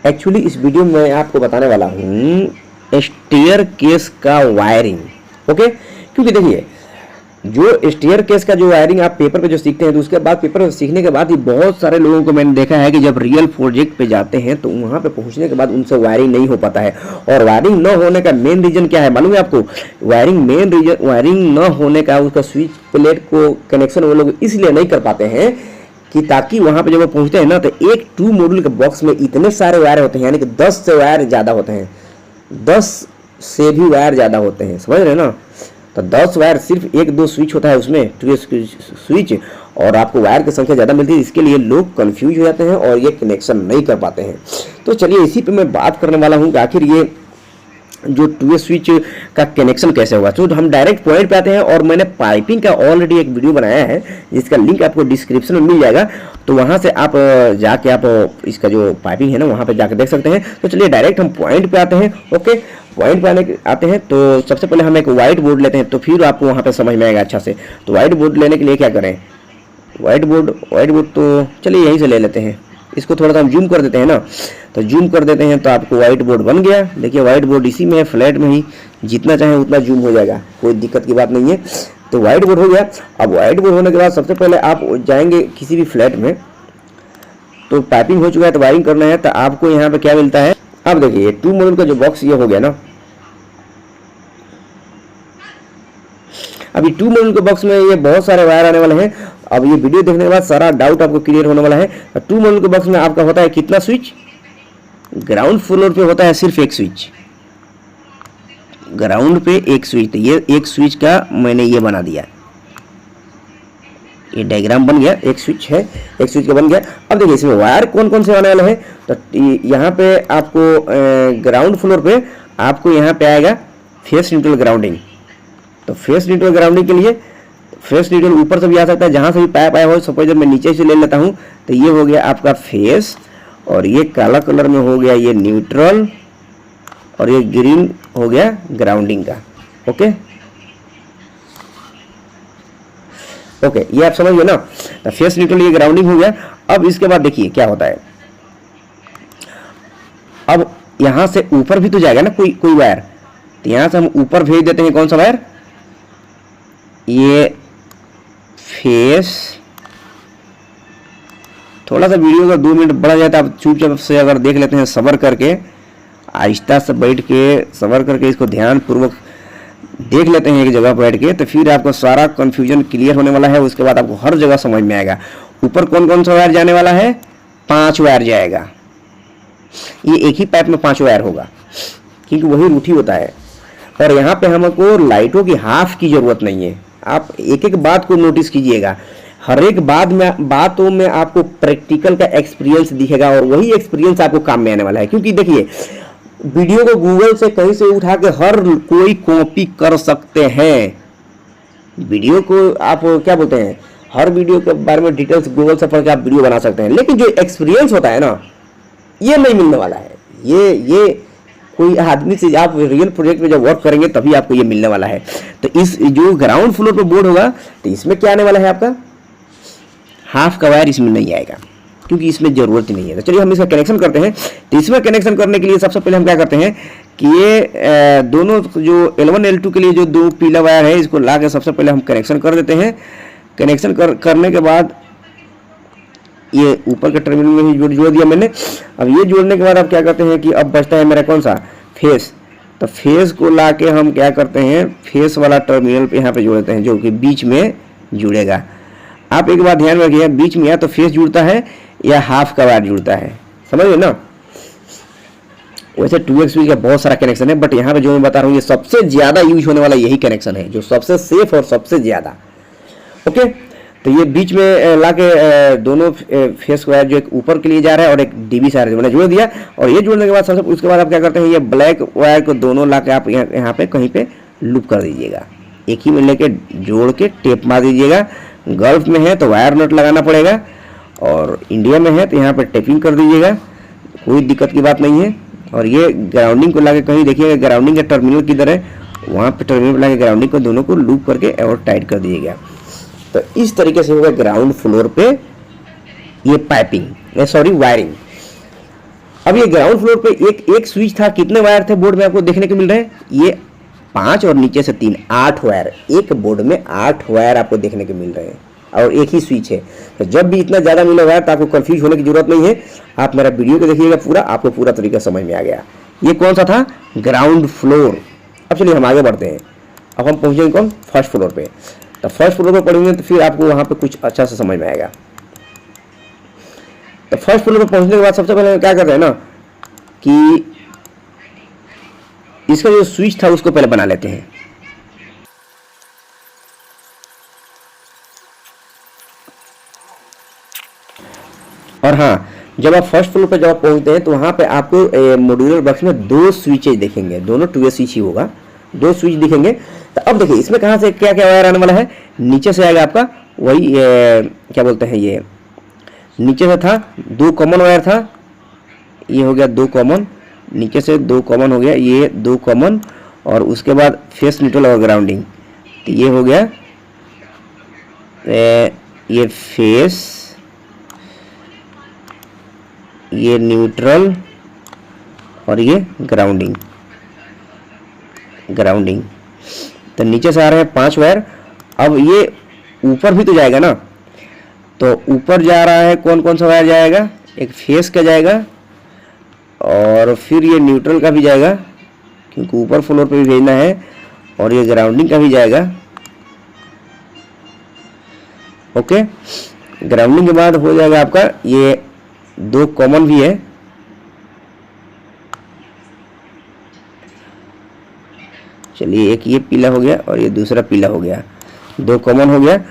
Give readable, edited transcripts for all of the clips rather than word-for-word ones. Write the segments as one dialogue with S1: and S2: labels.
S1: Actually इस video में मैं आपको बताने वाला हूँ स्टेयर केस का वायरिंग। ओके, क्योंकि देखिए जो स्टेयर केस का जो वायरिंग आप पेपर पे जो सीखते हैं तो उसके बाद पेपर पे सीखने के बाद ही बहुत सारे लोगों को मैंने देखा है कि जब रियल प्रोजेक्ट पे जाते हैं तो वहाँ पे पहुँचने के बाद उनसे वायरिंग नहीं हो पाता है। और वायरिंग न होने का मेन रीजन क्या है मालूम है आपको? वायरिंग न होने का उसका स्विच प्लेट को कनेक्शन वो लोग इसलिए नहीं कर पाते हैं कि ताकि वहाँ पे जब वो पहुँचते हैं ना तो एक 2 मॉड्यूल के बॉक्स में इतने सारे वायर होते हैं, यानी कि 10 से वायर ज़्यादा होते हैं, 10 से भी वायर ज़्यादा होते हैं, समझ रहे हैं ना? तो 10 वायर सिर्फ 1-2 स्विच होता है उसमें, 2 स्विच, और आपको वायर की संख्या ज़्यादा मिलती है। इसके लिए लोग कंफ्यूज हो जाते हैं और ये कनेक्शन नहीं कर पाते हैं। तो चलिए इसी पे मैं बात करने वाला हूँ कि आखिर ये जो 2 स्विच का कनेक्शन कैसे होगा। तो हम डायरेक्ट पॉइंट पे आते हैं और मैंने पाइपिंग का ऑलरेडी एक वीडियो बनाया है जिसका लिंक आपको डिस्क्रिप्शन में मिल जाएगा, तो वहाँ से आप जाके आप इसका जो पाइपिंग है ना वहाँ पे जाके देख सकते हैं। तो चलिए डायरेक्ट हम पॉइंट पे आते हैं। ओके, पॉइंट पे आते हैं तो सबसे पहले हम एक वाइट बोर्ड लेते हैं, तो फिर आपको वहाँ पे समझ में आएगा अच्छा से। तो वाइट बोर्ड लेने के लिए क्या करें? वाइट बोर्ड तो चलिए यहीं से ले लेते हैं। इसको थोड़ा सा हम जूम कर देते हैं ना, तो जूम कर देते हैं तो आपको वाइट बोर्ड बन गया। देखिए वाइट बोर्ड इसी में है, फ्लैट में ही, जितना चाहे उतना जूम हो जाएगा, कोई दिक्कत की बात नहीं है। तो वाइट बोर्ड हो गया। अब वाइट बोर्ड होने के बाद सबसे पहले आप जाएंगे किसी भी फ्लैट में, तो पाइपिंग हो चुका है तो वायरिंग करना है, तो आपको यहाँ पे क्या मिलता है? अब देखिए 2 मॉड्यूल का जो बॉक्स ये हो गया ना, अभी 2 मॉड्यूल के बॉक्स में ये बहुत सारे वायर आने वाले हैं। अब ये वीडियो देखने के बाद सारा डाउट आपको क्लियर होने वाला है। 2 मॉड्यूल के बॉक्स में आपका होता है कितना स्विच? ग्राउंड फ्लोर पे होता है सिर्फ एक स्विच, ग्राउंड पे एक स्विच। तो ये एक स्विच का मैंने ये बना दिया, ये डायग्राम बन गया, एक स्विच है, एक स्विच का बन गया। अब देखिए इसमें वायर कौन कौन से आने वाले हैं। तो यहाँ पे आपको ग्राउंड फ्लोर पे आपको यहाँ पे आएगा फेस न्यूट्रल ग्राउंडिंग। तो फेस न्यूट्रल ग्राउंडिंग के लिए फेस न्यूट्रल ऊपर से भी आ सकता है, जहाँ से भी पाइप आया हो। सपोज जब मैं नीचे से ले लेता हूँ तो ये हो गया आपका फेस, और ये काला कलर में हो गया ये न्यूट्रल, और ये ग्रीन हो गया ग्राउंडिंग का। ओके ओके, ये आप समझ गए ना? तो फेस न्यूट्रल ये ग्राउंडिंग हो गया। अब इसके बाद देखिए क्या होता है, अब यहाँ से ऊपर भी तो जाएगा ना कोई वायर, तो यहाँ से हम ऊपर भेज देते हैं कौन सा वायर? ये फेस। थोड़ा सा वीडियो का 2 मिनट बढ़ा जाता है, आप चुपचाप से अगर देख लेते हैं, सब्र करके, आहिस्ता से बैठ के सब्र करके इसको ध्यान पूर्वक देख लेते हैं एक जगह बैठ के, तो फिर आपको सारा कंफ्यूजन क्लियर होने वाला है। उसके बाद आपको हर जगह समझ में आएगा। ऊपर कौन कौन सा वायर जाने वाला है? 5 वायर जाएगा। ये एक ही पाइप में 5 वायर होगा क्योंकि वही रूठी होता है। और यहाँ पे हमको लाइटों की हाफ की जरूरत नहीं है। आप एक एक बात को नोटिस कीजिएगा, हर एक बातों में आपको प्रैक्टिकल का एक्सपीरियंस दिखेगा, और वही एक्सपीरियंस आपको काम में आने वाला है। क्योंकि देखिए वीडियो को गूगल से कहीं से उठा के हर कोई कॉपी कर सकते हैं। वीडियो को आप क्या बोलते हैं, हर वीडियो के बारे में डिटेल्स गूगल से पढ़ के आप वीडियो बना सकते हैं, लेकिन जो एक्सपीरियंस होता है ना, ये नहीं मिलने वाला है। ये कोई आदमी से आप रियल प्रोजेक्ट में जब वर्क करेंगे तभी आपको ये मिलने वाला है। तो इस जो ग्राउंड फ्लोर पे बोर्ड होगा तो इसमें क्या आने वाला है? आपका हाफ का वायर इसमें नहीं आएगा क्योंकि इसमें जरूरत ही नहीं है। तो चलिए हम इसका कनेक्शन करते हैं। तो इसमें कनेक्शन करने के लिए सबसे पहले हम क्या करते हैं कि ये दोनों जो L1 L2 के लिए जो 2 पीला वायर है इसको ला के सबसे पहले हम कनेक्शन कर देते हैं। कनेक्शन करने के बाद ये ऊपर के टर्मिनल में ही जोड़ दिया मैंने। अब ये जोड़ने के बाद अब क्या करते हैं कि अब बचता है मेरा कौन सा? फेस। तो फेस को ला के हम क्या करते हैं, फेस वाला टर्मिनल पे यहाँ पे जोड़ते हैं जो कि बीच में जुड़ेगा। आप एक बात ध्यान रखिए, बीच में या तो फेस जुड़ता है या हाफ का वायर जुड़ता है, समझ गए ना? वैसे 2x का बहुत सारा कनेक्शन है, बट यहाँ पे जो मैं बता रहा हूँ ये सबसे ज्यादा यूज होने वाला यही कनेक्शन है, जो सबसे सेफ और सबसे ज्यादा। ओके, तो ये बीच में ला के दोनों फेस वायर जो एक ऊपर के लिए जा रहा है और एक डीबी से मैंने जोड़ दिया। और ये जोड़ने के बाद सबसे उसके बाद आप क्या करते हैं, ये ब्लैक वायर को दोनों ला के आप यहाँ पे कहीं पे लूप कर दीजिएगा, एक ही में लेके जोड़ के टेप मार दीजिएगा। गल्फ में है तो वायर नट लगाना पड़ेगा, और इंडिया में है तो यहाँ पे टेपिंग कर दीजिएगा, कोई दिक्कत की बात नहीं है। और ये ग्राउंडिंग को ला के कहीं देखिएगा ग्राउंडिंग का टर्मिनल किधर है, वहाँ पे टर्मिनल ला के ग्राउंडिंग को दोनों को लूप करके और टाइट कर दीजिएगा। तो इस तरीके से होगा ग्राउंड फ्लोर पे ये पाइपिंग, सॉरी वायरिंग। अब ये ग्राउंड फ्लोर पे एक एक स्विच था, कितने वायर थे बोर्ड में आपको देखने को मिल रहे हैं? ये 5 और नीचे से 3, 8 वायर। एक बोर्ड में 8 वायर आपको देखने को मिल रहे हैं और एक ही स्विच है। तो जब भी इतना ज़्यादा मिला वायर तो आपको कंफ्यूज होने की जरूरत नहीं है। आप मेरा वीडियो को देखिएगा पूरा, आपको पूरा तरीका समझ में आ गया। ये कौन सा था? Ground floor. अब चलिए हम आगे बढ़ते हैं। अब हम पहुँचेंगे कौन? फर्स्ट फ्लोर पे। तो फर्स्ट फ्लोर पे पढ़ेंगे तो फिर आपको वहाँ पे कुछ अच्छा से समझ में आएगा। तो फर्स्ट फ्लोर पे पहुँचने के बाद सबसे पहले क्या करते हैं ना कि इसका जो स्विच था उसको पहले बना लेते हैं। और हाँ, जब आप फर्स्ट फ्लोर पे जब आप पहुंचते हैं तो वहाँ पे आपको मॉड्यूलर बॉक्स में 2 स्विचेज दिखेंगे, दोनों 2 वे स्विच ही होगा, 2 स्विच दिखेंगे। तो अब देखिए इसमें कहाँ से क्या क्या वायर आने वाला है। नीचे से आएगा आपका वही क्या बोलते हैं, ये नीचे से था 2 कॉमन वायर था, ये हो गया 2 कॉमन, नीचे से 2 कॉमन हो गया, ये 2 कॉमन, और उसके बाद फेस न्यूट्रल और ग्राउंडिंग। तो ये हो गया ये फेस, ये न्यूट्रल और ये ग्राउंडिंग। तो नीचे से आ रहे हैं 5 वायर। अब ये ऊपर भी तो जाएगा ना, तो ऊपर जा रहा है कौन कौन सा वायर जाएगा? एक फेस का जाएगा और फिर ये न्यूट्रल का भी जाएगा क्योंकि ऊपर फ्लोर पे भी भेजना है, और ये ग्राउंडिंग का भी जाएगा। ओके, ग्राउंडिंग के बाद हो जाएगा आपका ये 2 कॉमन भी है, चलिए एक ये पीला हो गया और ये दूसरा पीला हो गया, 2 कॉमन हो गया।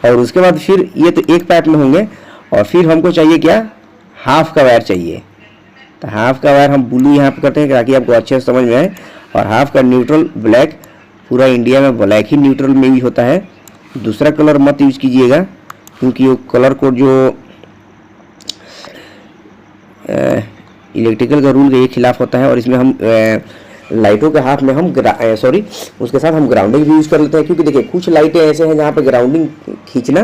S1: और उसके बाद फिर ये तो एक पाइप में होंगे, और फिर हमको चाहिए क्या? हाफ का वायर चाहिए। तो हाफ का वायर हम ब्लू यहाँ पे करते हैं ताकि आपको अच्छे से समझ में आए, और हाफ का न्यूट्रल ब्लैक। पूरा इंडिया में ब्लैक ही न्यूट्रल में भी होता है, दूसरा कलर मत यूज कीजिएगा क्योंकि वो कलर कोड जो इलेक्ट्रिकल का रूल के खिलाफ होता है। और इसमें हम लाइटों के हाथ में हम उसके साथ हम ग्राउंडिंग भी यूज़ कर लेते हैं, क्योंकि देखिए कुछ लाइटें ऐसे हैं जहाँ पे ग्राउंडिंग खींचना,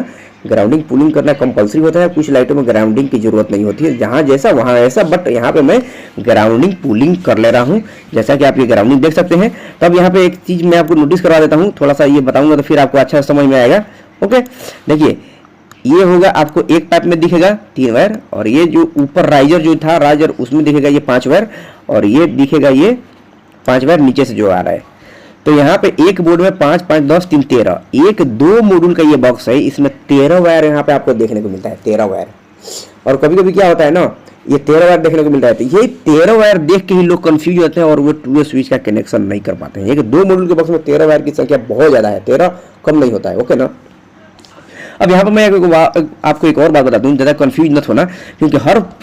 S1: ग्राउंडिंग पुलिंग करना कंपलसरी होता है, कुछ लाइटों में ग्राउंडिंग की जरूरत नहीं होती है, जहाँ जैसा वहाँ ऐसा। बट यहाँ पे मैं ग्राउंडिंग पुलिंग कर ले रहा हूँ, जैसा कि आप ये ग्राउंडिंग देख सकते हैं। तब यहाँ पे एक चीज़ मैं आपको नोटिस करवा देता हूँ, थोड़ा सा ये बताऊँगा तो फिर आपको अच्छा समझ में आएगा। ओके, देखिए ये होगा आपको एक पाइप में दिखेगा 3 वायर, और ये जो ऊपर राइजर जो था राइजर उसमें दिखेगा ये 5 वायर, और ये दिखेगा ये 5 वायर नीचे से जो आ रहा है। तो यहाँ पे एक बोर्ड में 5 5 10 3 13, एक 2 मॉड्यूल का ये बॉक्स है, इसमें 13 वायर यहाँ पे आपको देखने को मिलता है, 13 वायर। और कभी कभी क्या होता है ना, ये 13 वायर देखने को मिलता है, तो ये 13 वायर देख के ही लोग कंफ्यूज होते हैं और वो 2 वे स्विच का कनेक्शन नहीं कर पाते हैं। एक 2 मॉड्यूल के बॉक्स में 13 वायर की संख्या बहुत ज़्यादा है, 13 कम नहीं होता है। ओके ना। अब यहाँ पर मैं आपको एक और बात बता दूँ, ज़्यादा कंफ्यूज मत होना, क्योंकि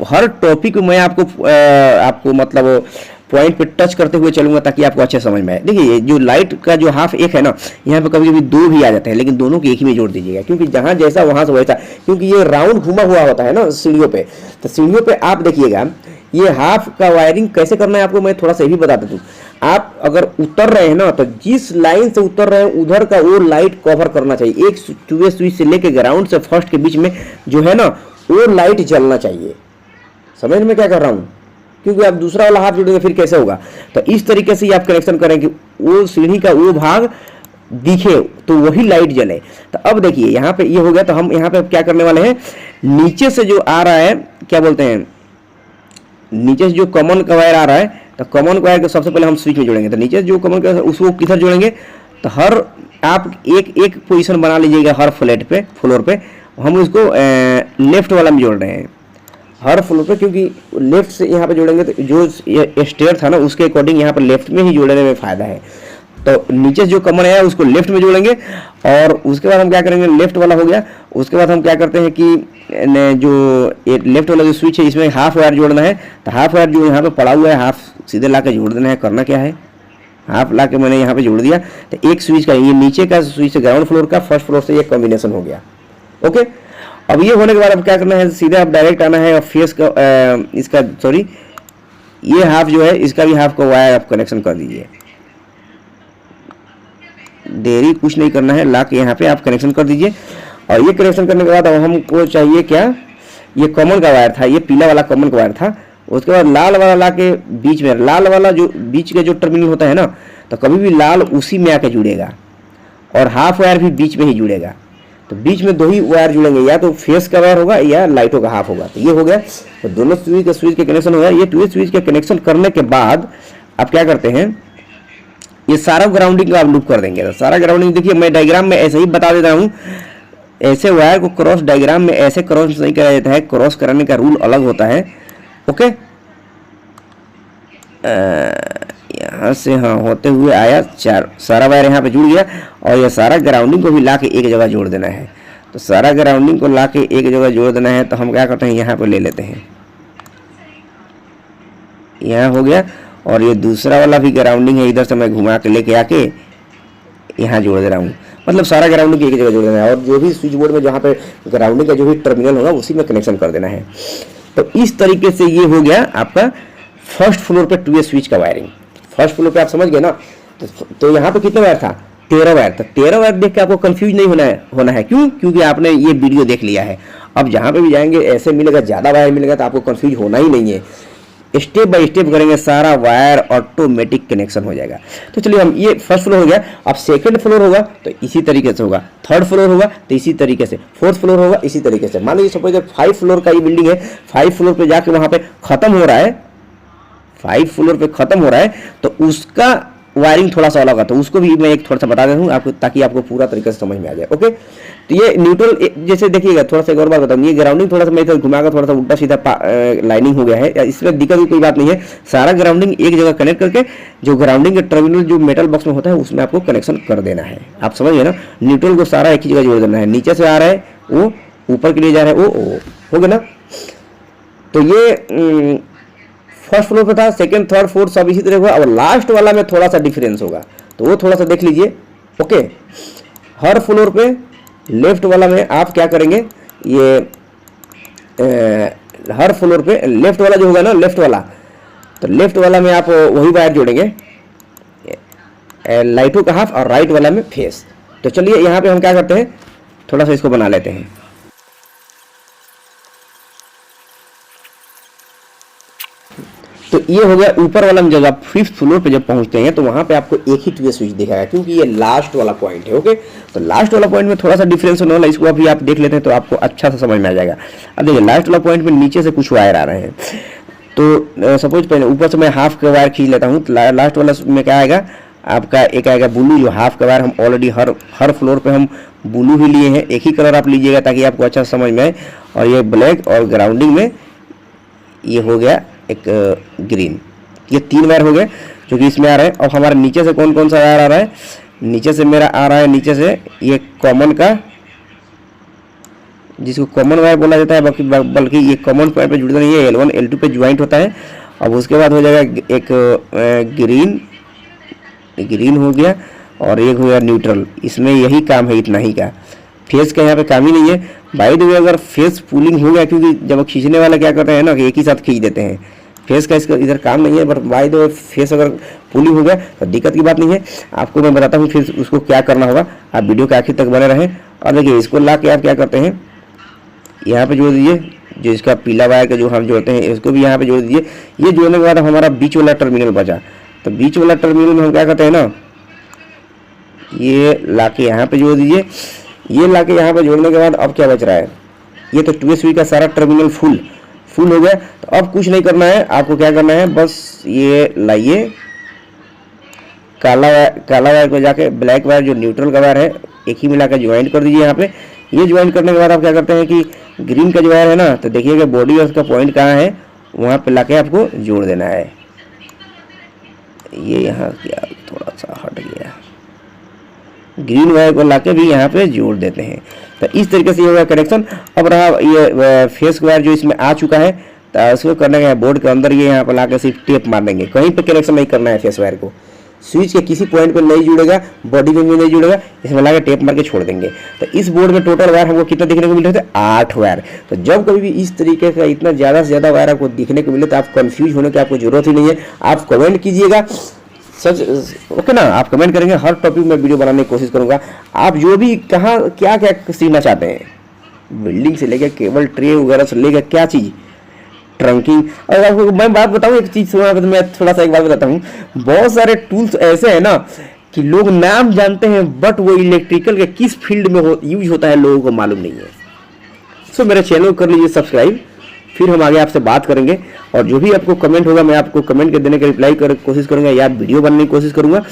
S1: हर टॉपिक मैं आपको मतलब पॉइंट पे टच करते हुए चलूंगा ताकि आपको अच्छे समझ में आए। देखिए जो लाइट का जो हाफ एक है ना, यहाँ पे कभी कभी 2 भी आ जाते हैं, लेकिन दोनों को एक ही में जोड़ दीजिएगा, क्योंकि जहाँ जैसा वहाँ से वैसा, क्योंकि ये राउंड घुमा हुआ होता है ना सीढ़ियों पे। तो सीढ़ियों पे आप देखिएगा ये हाफ का वायरिंग कैसे करना है आपको मैं थोड़ा सा भी बता देता हूँ। आप अगर उतर रहे हैं ना, तो जिस लाइन से उतर रहे हैं उधर का वो लाइट कवर करना चाहिए। एक 2 वे स्विच से लेके ग्राउंड से फर्स्ट के बीच में जो है ना वो लाइट जलना चाहिए। समझ में क्या कर रहा हूँ? क्योंकि आप दूसरा वाला हाथ जोड़ेंगे फिर कैसे होगा। तो इस तरीके से ही आप कनेक्शन करें कि वो सीढ़ी का वो भाग दिखे तो वही लाइट जले। तो अब देखिए यहाँ पे ये हो गया, तो हम यहाँ पे क्या करने वाले हैं, नीचे से जो आ रहा है क्या बोलते हैं, नीचे से जो कॉमन का वायर आ रहा है, तो कॉमन वायर को सबसे पहले हम स्विच में जोड़ेंगे। तो नीचे जो कॉमन का उसको किधर जोड़ेंगे, तो हर आप एक पोजीशन बना लीजिएगा हर फ्लोर पे। हम उसको लेफ्ट वाला में जोड़ रहे हैं हर फ्लोर पे, क्योंकि लेफ्ट से यहाँ पे जोड़ेंगे तो जो स्टेयर था ना उसके अकॉर्डिंग यहाँ पे लेफ्ट में ही जोड़ने में फ़ायदा है। तो नीचे जो कॉमन है उसको लेफ्ट में जोड़ेंगे, और उसके बाद हम क्या करेंगे, लेफ्ट वाला हो गया। उसके बाद हम क्या करते हैं कि जो लेफ्ट वाला जो स्विच है इसमें हाफ वायर जोड़ना है। तो हाफ वायर जो यहाँ पे पड़ा हुआ है हाफ सीधे ला के जोड़ देना है। करना क्या है, हाफ ला के मैंने यहाँ पे जोड़ दिया। तो एक स्विच का ये नीचे का स्विच ग्राउंड फ्लोर का फर्स्ट फ्लोर से ये कॉम्बिनेशन हो गया। ओके, अब ये होने के बाद अब क्या करना है, सीधे आप डायरेक्ट आना है और फेस का इसका ये हाफ जो है इसका भी हाफ का वायर आप कनेक्शन कर दीजिए। देरी कुछ नहीं करना है, ला के यहाँ पे आप कनेक्शन कर दीजिए। और ये कनेक्शन करने के बाद अब हमको चाहिए क्या, ये कॉमन का वायर था, ये पीला वाला कॉमन का वायर था, उसके बाद लाल वाला ला के बीच में, लाल वाला जो बीच का जो टर्मिनल होता है ना, तो कभी भी लाल उसी में आके जुड़ेगा और हाफ वायर भी बीच में ही जुड़ेगा। तो बीच में दो ही वायर जुड़ेंगे, या तो फेस का वायर होगा या लाइटों का हाफ होगा। तो ये हो गया, तो दोनों स्विच के कनेक्शन हो गया। ये 2 स्विच के कनेक्शन करने के बाद आप क्या करते हैं, ये सारा ग्राउंडिंग का आप लूप कर देंगे। तो सारा ग्राउंडिंग देखिए मैं डायग्राम में ऐसे ही बता देता हूँ। ऐसे वायर को क्रॉस डायग्राम में ऐसे क्रॉस नहीं कराया जाता है, क्रॉस कराने का रूल अलग होता है। ओके, यहाँ से हाँ होते हुए आया, चार सारा वायर यहाँ पे जुड़ गया और ये सारा ग्राउंडिंग को भी ला के एक जगह जोड़ देना है। तो सारा ग्राउंडिंग को ला के एक जगह जोड़ देना है, तो हम क्या करते हैं, यहाँ पे ले लेते हैं, यहाँ हो गया। और ये दूसरा वाला भी ग्राउंडिंग है, इधर से मैं घुमा के लेके आके यहाँ जोड़ दे रहा हूँ। मतलब सारा ग्राउंडिंग एक जगह जोड़ देना है और जो भी स्विच बोर्ड में जहाँ पे ग्राउंडिंग का जो भी टर्मिनल होगा उसी में कनेक्शन कर देना है। तो इस तरीके से ये हो गया आपका फर्स्ट फ्लोर पे 2 स्विच का वायरिंग। फर्स्ट फ्लोर पे आप समझ गए ना। तो यहाँ पे कितने वायर था, 13 वायर। तो 13 वायर देख के आपको कंफ्यूज नहीं होना है। क्यों? क्योंकि आपने ये वीडियो देख लिया है। अब जहाँ पे भी जाएंगे ऐसे मिलेगा, ज़्यादा वायर मिलेगा, तो आपको कंफ्यूज होना ही नहीं है। स्टेप बाय स्टेप करेंगे, सारा वायर ऑटोमेटिक कनेक्शन हो जाएगा। तो चलिए, हम ये फर्स्ट फ्लोर हो गया। अब सेकंड फ्लोर होगा तो इसी तरीके से होगा, थर्ड फ्लोर होगा तो इसी तरीके से, फोर्थ फ्लोर होगा इसी तरीके से। मान लीजिए सपोज 5 फ्लोर का ये बिल्डिंग है, 5 फ्लोर पे जाके वहां पे खत्म हो रहा है, 5 फ्लोर पे खत्म हो रहा है, तो उसका वायरिंग थोड़ा सा अलग होगा। तो उसको भी मैं एक थोड़ा सा बता देता हूँ आपको, ताकि आपको पूरा तरीके से समझ में आ जाए। ओके, तो ये न्यूट्रल जैसे देखिएगा, थोड़ा सा एक और बात बताऊँ, ये ग्राउंडिंग थोड़ा सा मैं इधर घुमाकर थोड़ा सा उल्टा सीधा लाइनिंग हो गया है। इसमें दिक्कत की कोई बात नहीं है। सारा ग्राउंडिंग एक जगह कनेक्ट करके जो ग्राउंडिंग का टर्मिनल जो मेटल बॉक्स में होता है उसमें आपको कनेक्शन कर देना है। आप समझ गए ना। न्यूट्रल को सारा एक ही जगह जोड़ देना है। नीचे से आ रहा है वो, ऊपर के लिए जा रहा है वो, हो गया ना। तो ये फर्स्ट फ्लोर पे था, सेकंड थर्ड फोर्थ सब इसी तरह होगा। और लास्ट वाला में थोड़ा सा डिफरेंस होगा, तो वो थोड़ा सा देख लीजिए। ओके, हर फ्लोर पे लेफ्ट वाला में आप क्या करेंगे, ये हर फ्लोर पे लेफ्ट वाला जो होगा ना, लेफ्ट वाला, तो लेफ्ट वाला में आप वही वायर जोड़ेंगे, लाइटों का हाफ, और राइट वाला में फेस। तो चलिए यहाँ पे हम क्या करते हैं, थोड़ा सा इसको बना लेते हैं। तो ये हो गया ऊपर वाला में। जब आप 5th फ्लोर पे जब पहुंचते हैं तो वहां पे आपको एक ही 2 स्विच दिखाएगा, क्योंकि ये लास्ट वाला पॉइंट है। ओके, तो लास्ट वाला पॉइंट में थोड़ा सा डिफरेंस होने वाला, इसको अभी आप देख लेते हैं तो आपको अच्छा सा समझ में आ जाएगा। अब देखिए, लास्ट वाला पॉइंट में नीचे से कुछ वायर आ रहे हैं। तो सपोज पहले ऊपर से मैं हाफ का वायर खींच लेता हूँ, तो लास्ट वाला में क्या आएगा आपका, एक आएगा ब्लू, जो हाफ का वायर हम ऑलरेडी हर फ्लोर पे हम ब्लू ही लिए हैं। एक ही कलर आप लीजिएगा ताकि आपको अच्छा समझ में आए। और ये ब्लैक, और ग्राउंडिंग में ये हो गया एक ग्रीन। ये 3 वायर हो गए जो कि इसमें आ रहा है। और हमारे नीचे से कौन कौन सा वायर आ रहा है, नीचे से मेरा आ रहा है, नीचे से ये कॉमन का, जिसको कॉमन वायर बोला जाता है, बल्कि ये कॉमन वायर पे जुड़ता नहीं है, L1 L2 पे ज्वाइंट होता है। अब उसके बाद हो जाएगा एक ग्रीन हो गया, और एक हो गया न्यूट्रल। इसमें यही काम है, इतना ही का। फेस का यहाँ पे काम ही नहीं है। बाय द वे, अगर फेस पुलिंग हो गया, क्योंकि जब खींचने वाला क्या करते हैं ना कि एक ही साथ खींच देते हैं, फेस का इसका इधर काम नहीं है। But by the way face अगर पुलिंग हो गया तो दिक्कत की बात नहीं है। आपको मैं बताता हूँ फिर उसको क्या करना होगा। आप वीडियो के आखिर तक बने रहें। और देखिए, इसको ला के आप क्या करते हैं, यहाँ पे जोड़ दीजिए। जो इसका पीला वायर का जो हम जोड़ते हैं, इसको भी यहाँ पे जोड़ दीजिए। ये जोड़ने के बाद हमारा बीच वाला टर्मिनल बचा। तो बीच वाला टर्मिनल में हम क्या करते हैं ना, ये ला के यहाँ पे जोड़ दीजिए। ये ला के यहाँ पे जोड़ने के बाद अब क्या बच रहा है, ये तो 2 स्विच का सारा टर्मिनल फुल हो गया। तो अब कुछ नहीं करना है आपको, क्या करना है, बस ये लाइए काला वायर को जाके ब्लैक वायर जो न्यूट्रल का वायर है एक ही मिला कर ज्वाइंट कर दीजिए यहाँ पे। ये ज्वाइंट करने के बाद आप क्या करते हैं कि ग्रीन का जो वायर है ना, तो देखिएगा बॉडी और उसका पॉइंट कहाँ है, वहाँ पे लाके आपको जोड़ देना है। ये यहाँ क्या थोड़ा सा हट गया, ग्रीन वायर को लाके भी यहाँ पे जोड़ देते हैं। तो इस तरीके से ये होगा कनेक्शन। अब रहा ये फेस वायर जो इसमें आ चुका है, तो उसको करने का बोर्ड के अंदर ये यहाँ पर लाके सिर्फ टेप मार देंगे। कहीं पे कनेक्शन नहीं करना है फेस वायर को, स्विच के किसी पॉइंट पे नहीं जुड़ेगा, बॉडी में भी नहीं जुड़ेगा, इसमें लाके टेप मार के छोड़ देंगे। तो इस बोर्ड में टोटल वायर हमको कितना देखने को मिल रहे थे, 8 वायर। तो जब कभी भी इस तरीके का इतना ज़्यादा से ज़्यादा वायर आपको दिखने को मिले तो आप कंफ्यूज होने की आपको जरूरत ही नहीं है। आप कमेंट कीजिएगा सच, ओके ना, आप कमेंट करेंगे, हर टॉपिक में वीडियो बनाने की कोशिश करूंगा। आप जो भी कहाँ क्या क्या सीखना चाहते हैं, बिल्डिंग से लेकर केबल ट्रे वगैरह से लेकर क्या चीज़, ट्रंकिंग। और आपको मैं बात बताऊँ, एक चीज़ सुना, मैं थोड़ा सा एक बात बताता हूँ, बहुत सारे टूल्स ऐसे हैं ना कि लोग नाम जानते हैं बट वो इलेक्ट्रिकल के किस फील्ड में यूज होता है लोगों को मालूम नहीं है। सो मेरे चैनल को कर लीजिए सब्सक्राइब, फिर हम आगे आपसे बात करेंगे। और जो भी आपको कमेंट होगा मैं आपको कमेंट के देने का रिप्लाई कर कोशिश करूँगा या वीडियो बनाने की कोशिश करूँगा।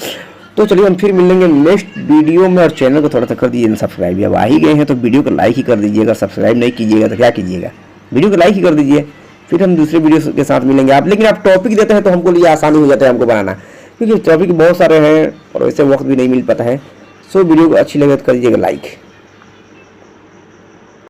S1: तो चलिए हम फिर मिलेंगे नेक्स्ट वीडियो में। और चैनल को थोड़ा सा कर दीजिए सब्सक्राइब, अब आ ही गए हैं तो वीडियो को लाइक ही कर दीजिएगा। सब्सक्राइब नहीं कीजिएगा तो क्या कीजिएगा, वीडियो को लाइक ही कर दीजिए। फिर हम दूसरे वीडियो के साथ मिलेंगे। आप लेकिन आप टॉपिक देते हैं तो हमको लिए आसानी हो जाता है हमको बनाना, क्योंकि टॉपिक बहुत सारे हैं और वैसे वक्त भी नहीं मिल पाता है। सो वीडियो को अच्छी लगे तो कर दीजिएगा लाइक।